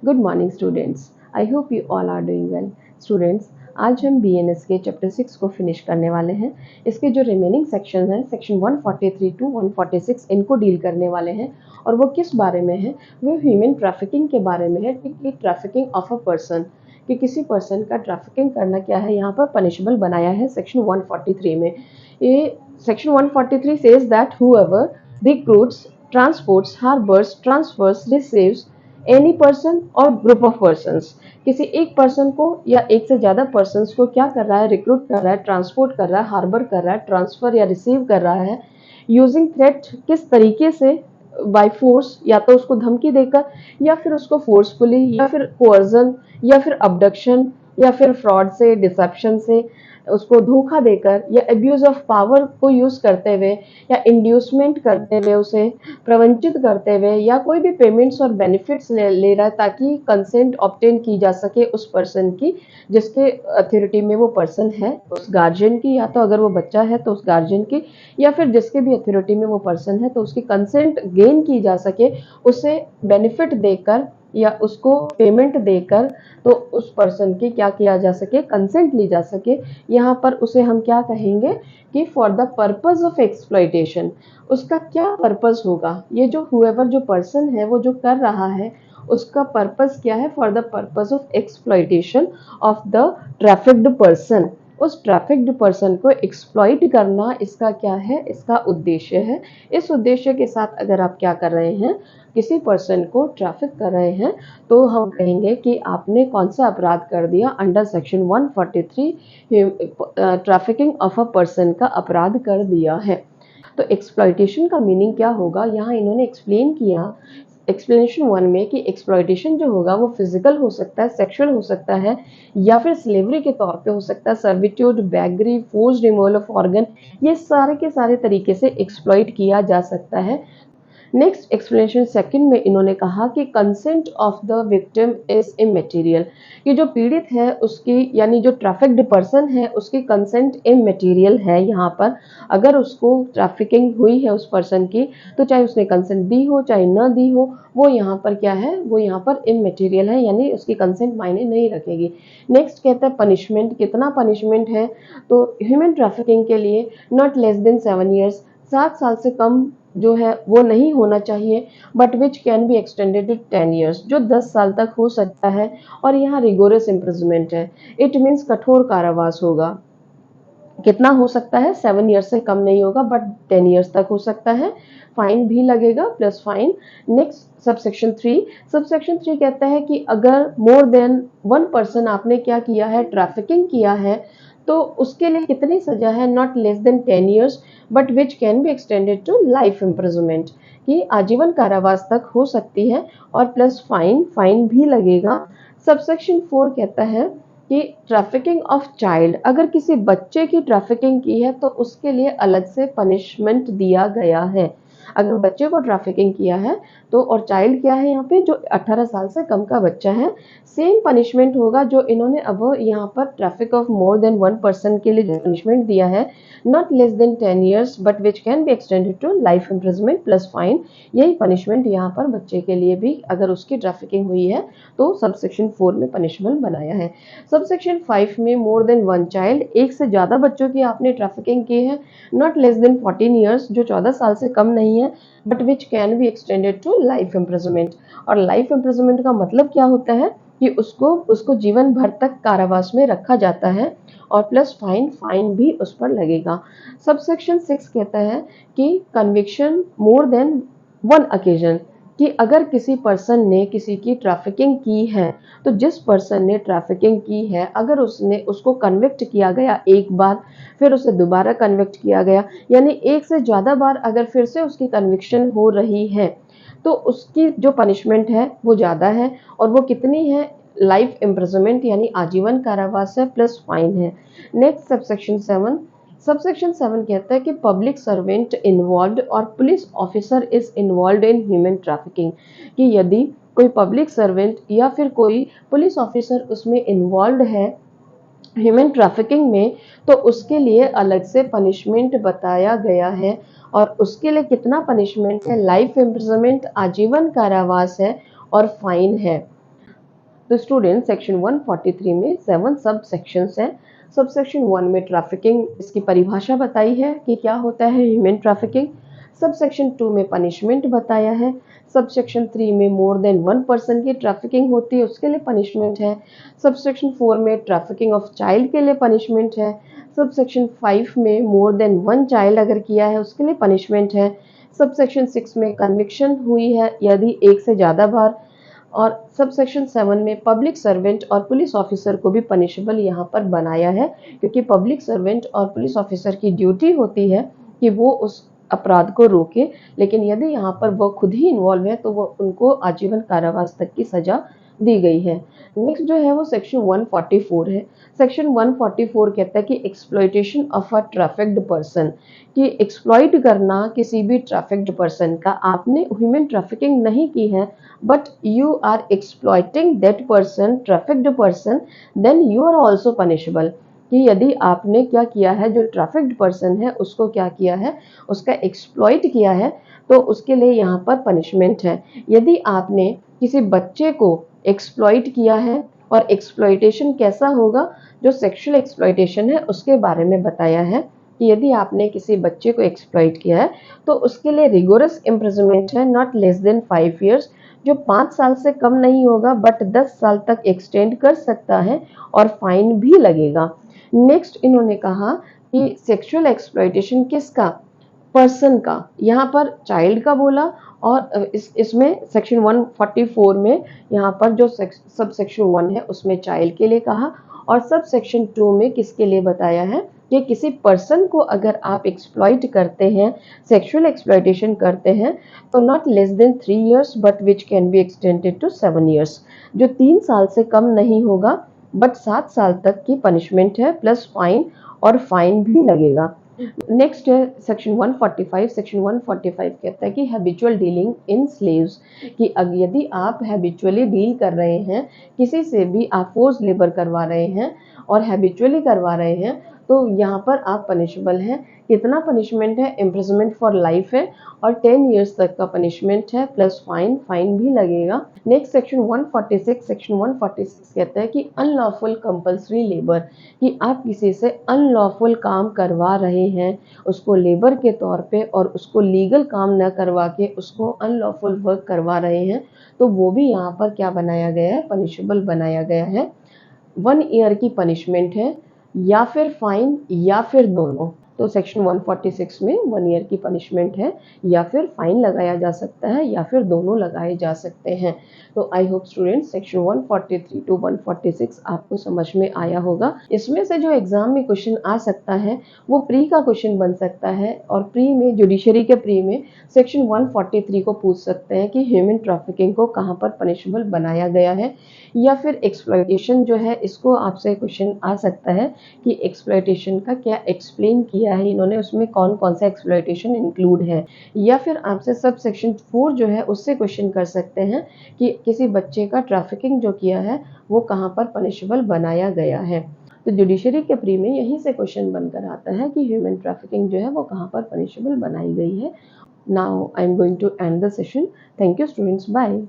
Good morning students. I hope you all are doing well. Students, आज हम BNS के chapter 6 को finish करने वाले हैं। इसके जो रिमेनिंग सेक्शन हैं, सेक्शन 143 टू 146, इनको डील करने वाले हैं। और वो किस बारे में है? वो ह्यूमन ट्रैफिकिंग के बारे में है कि ट्रैफिकिंग ऑफ अ पर्सन, कि किसी पर्सन का ट्रैफिकिंग करना क्या है, यहाँ पर पनिशेबल बनाया है सेक्शन 143 में। ये section 143 says that whoever recruits, transports, harbours, transfers, receives any person or group of persons, किसी एक पर्सन को या एक से ज्यादा पर्सन्स को क्या कर रहा है? रिक्रूट कर रहा है, ट्रांसपोर्ट कर रहा है, हार्बर कर रहा है, ट्रांसफर या रिसीव कर रहा है। यूजिंग थ्रेट, किस तरीके से? बाय फोर्स, या तो उसको धमकी देकर, या फिर उसको फोर्सफुली, या फिर कोअर्जन, या फिर अबडक्शन, या फिर फ्रॉड से, डिसेप्शन से, उसको धोखा देकर, या एब्यूज ऑफ पावर को यूज करते हुए, या इंड्यूसमेंट करते हुए, उसे प्रवंचित करते हुए, या कोई भी पेमेंट्स और बेनिफिट्स ले रहा है ताकि कंसेंट ऑब्टेन की जा सके उस पर्सन की जिसके अथॉरिटी में वो पर्सन है, उस गार्जियन की, या तो अगर वो बच्चा है तो उस गार्जियन की, या फिर जिसके भी अथॉरिटी में वो पर्सन है, तो उसकी कंसेंट गेन की जा सके, उसे बेनिफिट देकर या उसको पेमेंट देकर, तो उस पर्सन की क्या किया जा सके? कंसेंट ली जा सके। यहाँ पर उसे हम क्या कहेंगे कि for the purpose of exploitation. उसका क्या पर्पस होगा? ये जो हुएवर जो पर्सन है वो जो कर रहा है, उसका पर्पस क्या है? For the purpose of exploitation of the trafficked person. उस ट्रैफिक्ड पर्सन को एक्सप्लॉइट करना इसका क्या है? इसका उद्देश्य है। इस उद्देश्य के साथ अगर आप क्या कर रहे हैं? किसी पर्सन को ट्रैफिक कर रहे हैं, तो हम कहेंगे कि आपने कौन सा अपराध कर दिया? Under section 143 trafficking of a person का अपराध कर दिया है। तो एक्सप्लॉइटेशन का मीनिंग क्या होगा? यहाँ इन्होंने एक्सप्लेन किया एक्सप्लेनेशन 1 में कि एक्सप्लॉइटेशन जो होगा वो फिजिकल हो सकता है, सेक्सुअल हो सकता है, या फिर स्लेवरी के तौर पे हो सकता है, सर्विट्यूड, बैगरी, फोर्स्ड रिमूवल ऑफ ऑर्गन, ये सारे के सारे तरीके से एक्सप्लॉइट किया जा सकता है। नेक्स्ट एक्सप्लेनेशन सेकंड में इन्होंने कहा कि consent of the victim is immaterial, कि जो पीड़ित है उसकी, यानी जो ट्रैफिक्ड पर्सन है, उसकी कंसेंट इमटेरियल है। यहाँ पर अगर उसको ट्रैफिकिंग हुई है उस पर्सन की, तो चाहे उसने कंसेंट दी हो चाहे न दी हो, वो यहाँ पर क्या है? वो यहाँ पर इमटेरियल है, यानी उसकी कंसेंट मायने नहीं रखेगी। नेक्स्ट कहता है पनिशमेंट, कितना पनिशमेंट है? तो ह्यूमन ट्रैफिकिंग के लिए नॉट लेस देन 7 ईयर्स, 7 साल से कम जो है वो नहीं होना चाहिए, but which can be extended to 10 years, जो 10 साल तक हो सकता है। और यहाँ रिगोरस इम्प्रिजमेंट है, इट मीन्स कठोर कारावास होगा। कितना हो सकता है? 7 ईयर्स से कम नहीं होगा, बट 10 ईयर्स तक हो सकता है। फाइन भी लगेगा, plus fine. Next subsection 3, subsection 3 कहता है कि अगर मोर देन 1 पर्सन आपने क्या किया है? ट्रैफिकिंग किया है, तो उसके लिए कितनी सजा है? Not less than 10 years, but which can be extended to life imprisonment, कि आजीवन कारावास तक हो सकती है, और प्लस फाइन, फाइन भी लगेगा। सबसेक्शन 4 कहता है कि ट्रैफिकिंग ऑफ चाइल्ड, अगर किसी बच्चे की ट्रैफिकिंग की है तो उसके लिए अलग से पनिशमेंट दिया गया है। अगर बच्चे को ट्रैफिकिंग किया है तो, और चाइल्ड क्या है यहाँ पे? जो 18 साल से कम का बच्चा है, सेम पनिशमेंट होगा जो इन्होंने अब यहाँ पर traffic of more than 1 person के लिए जो पनिशमेंट दिया है, not less than 10 years, but which can be extended to life imprisonment plus fine. यही पनिशमेंट यहाँ पर बच्चे के लिए भी, अगर उसकी ट्रैफिकिंग हुई है तो सबसेक्शन 4 में पनिशमेंट बनाया है। सबसेक्शन 5 में मोर देन 1 चाइल्ड, एक से ज्यादा बच्चों की आपने ट्रैफिकिंग की है, नॉट लेस देन 14 ईयर्स, जो 14 साल से कम नहीं है, but which can be extended to life imprisonment. और लाइफ इम्प्रिजमेंट का मतलब क्या होता है? कि उसको जीवन भर तक कारावास में रखा जाता है, और प्लस फाइन, फाइन भी उस पर लगेगा। सबसेक्शन 6 कहता है कि कन्विक्शन मोर देन 1 अकेजन, कि अगर किसी पर्सन ने किसी की ट्रैफिकिंग की है, तो जिस पर्सन ने ट्रैफिकिंग की है, अगर उसको कन्विक्ट किया गया एक बार, फिर उसे दोबारा कन्विक्ट किया गया, यानी एक से ज़्यादा बार अगर फिर से उसकी कन्विक्शन हो रही है, तो उसकी जो पनिशमेंट है वो ज़्यादा है। और वो कितनी है? लाइफ इम्प्रिजनमेंट, यानी आजीवन कारावास है, प्लस फाइन है। नेक्स्ट सबसेक्शन 7 कहता है कि पब्लिक सर्वेंट इन्वॉल्व्ड और police officer is involved in human trafficking, कि यदि कोई पब्लिक सर्वेंट या फिर कोई पुलिस ऑफिसर उसमें इन्वॉल्व्ड है ह्यूमन ट्रैफिकिंग में, तो उसके लिए अलग से पनिशमेंट बताया गया है और उसके लिए कितना पनिशमेंट है, लाइफ इम्प्रिजनमेंट, आजीवन कारावास है और फाइन है। तो स्टूडेंट सेक्शन 143 में 7 सब सेक्शंस हैं। सब सेक्शन 1 में ट्रैफिकिंग, इसकी परिभाषा बताई है कि क्या होता है ह्यूमन ट्रैफिकिंग। सब सेक्शन 2 में पनिशमेंट बताया है। सब सेक्शन 3 में मोर देन 1 पर्सन की ट्रैफिकिंग होती है, उसके लिए पनिशमेंट है। सब सेक्शन 4 में ट्रैफिकिंग ऑफ चाइल्ड के लिए पनिशमेंट है। सब सेक्शन 5 में मोर देन 1 चाइल्ड अगर किया है उसके लिए पनिशमेंट है। सब सेक्शन 6 में कन्विक्शन हुई है यदि एक से ज़्यादा बार, और सब सेक्शन 7 में पब्लिक सर्वेंट और पुलिस ऑफिसर को भी पनिशेबल यहाँ पर बनाया है, क्योंकि पब्लिक सर्वेंट और पुलिस ऑफिसर की ड्यूटी होती है कि वो उस अपराध को रोके, लेकिन यदि यहाँ पर वो खुद ही इन्वॉल्व है तो वो उनको आजीवन कारावास तक की सजा दी गई है। नेक्स्ट जो है वो सेक्शन 144 है। सेक्शन 144 कहता है कि exploitation of a trafficked person, कि एक्सप्लॉइट करना किसी भी ट्रैफिक्ड पर्सन का। आपने ह्यूमन ट्रैफिकिंग नहीं की है but you are exploiting that person, trafficked person, then you are also punishable। कि यदि आपने क्या किया है, जो ट्रैफिक्ड पर्सन है उसको क्या किया है, उसका एक्सप्लॉइट किया है, तो उसके लिए यहाँ पर पनिशमेंट है। यदि आपने किसी बच्चे को एक्सप्लॉइट किया है, और एक्सप्लॉइटेशन कैसा होगा, जो सेक्सुअल एक्सप्लॉइटेशन है उसके बारे में बताया है कि यदि आपने किसी बच्चे को एक्सप्लॉइट किया है तो उसके लिए रिगोरस इम्प्रिजनमेंट है, नॉट लेस देन 5 ईयर्स, जो 5 साल से कम नहीं होगा बट 10 साल तक एक्सटेंड कर सकता है और फाइन भी लगेगा। नेक्स्ट इन्होंने कहा कि सेक्सुअल एक्सप्लॉइटेशन किसका, पर्सन का, यहाँ पर चाइल्ड का बोला, और इसमें सेक्शन 144 में यहाँ पर जो सब सेक्शन 1 है उसमें चाइल्ड के लिए कहा, और सब सेक्शन 2 में किसके लिए बताया है कि किसी पर्सन को अगर आप एक्सप्लॉइट करते हैं, सेक्सुअल एक्सप्लॉइटेशन करते हैं, तो not less than 3 years but which can be extended to 7 years, जो 3 साल से कम नहीं होगा बट 7 साल तक की पनिशमेंट है प्लस फाइन, और फाइन भी लगेगा। नेक्स्ट है सेक्शन 145। सेक्शन 145 कहता है कि हैबिचुअल डीलिंग इन स्लेव्स, कि यदि आप हैबिचुअली डील कर रहे हैं किसी से भी, आप फोर्स लेबर करवा रहे हैं और हैबिचुअली करवा रहे हैं, तो यहाँ पर आप पनिशेबल हैं। कितना पनिशमेंट है, इम्प्रिजनमेंट फॉर लाइफ है और 10 इयर्स तक का पनिशमेंट है प्लस फाइन, फाइन भी लगेगा। Next section 146। सेक्शन 146 कहता है कि अनलॉफुल कंपल्सरी लेबर, कि आप किसी से अनलॉफुल काम करवा रहे हैं उसको लेबर के तौर पे, और उसको लीगल काम न करवा के उसको अनलॉफुल वर्क करवा रहे हैं, तो वो भी यहाँ पर क्या बनाया गया है, पनिशेबल बनाया गया है। 1 ईयर की पनिशमेंट है, या फिर फाइन या फिर दोनों। तो सेक्शन 146 में 1 ईयर की पनिशमेंट है, या फिर फाइन लगाया जा सकता है, या फिर दोनों लगाए जा सकते हैं। तो I hope students section 143 to 146 आपको समझ में आया होगा। इसमें से जो एग्जाम में क्वेश्चन आ सकता है वो प्री का क्वेश्चन बन सकता है, और प्री में, जुडिशरी के प्री में सेक्शन 143 को पूछ सकते हैं कि ह्यूमन ट्रैफिकिंग को कहाँ पर पनिशेबल बनाया गया है, या फिर एक्सप्लॉइटेशन जो है इसको आपसे क्वेश्चन आ सकता है कि एक्सप्लॉइटेशन का क्या एक्सप्लेन किया है इन्होंने, उसमें कौन कौन सा एक्सप्लॉइटेशन इंक्लूड है, या फिर आपसे सब सेक्शन 4 जो है उससे क्वेश्चन कर सकते हैं कि किसी बच्चे का ट्रैफिकिंग जो किया है वो कहाँ पर पनिशेबल बनाया गया है। तो जुडिशरी के प्री में यहीं से क्वेश्चन बनकर आता है कि ह्यूमन ट्रैफिकिंग जो है वो कहाँ पर पनिशेबल बनाई गई है। Now I am going to end the session. Thank you students, bye.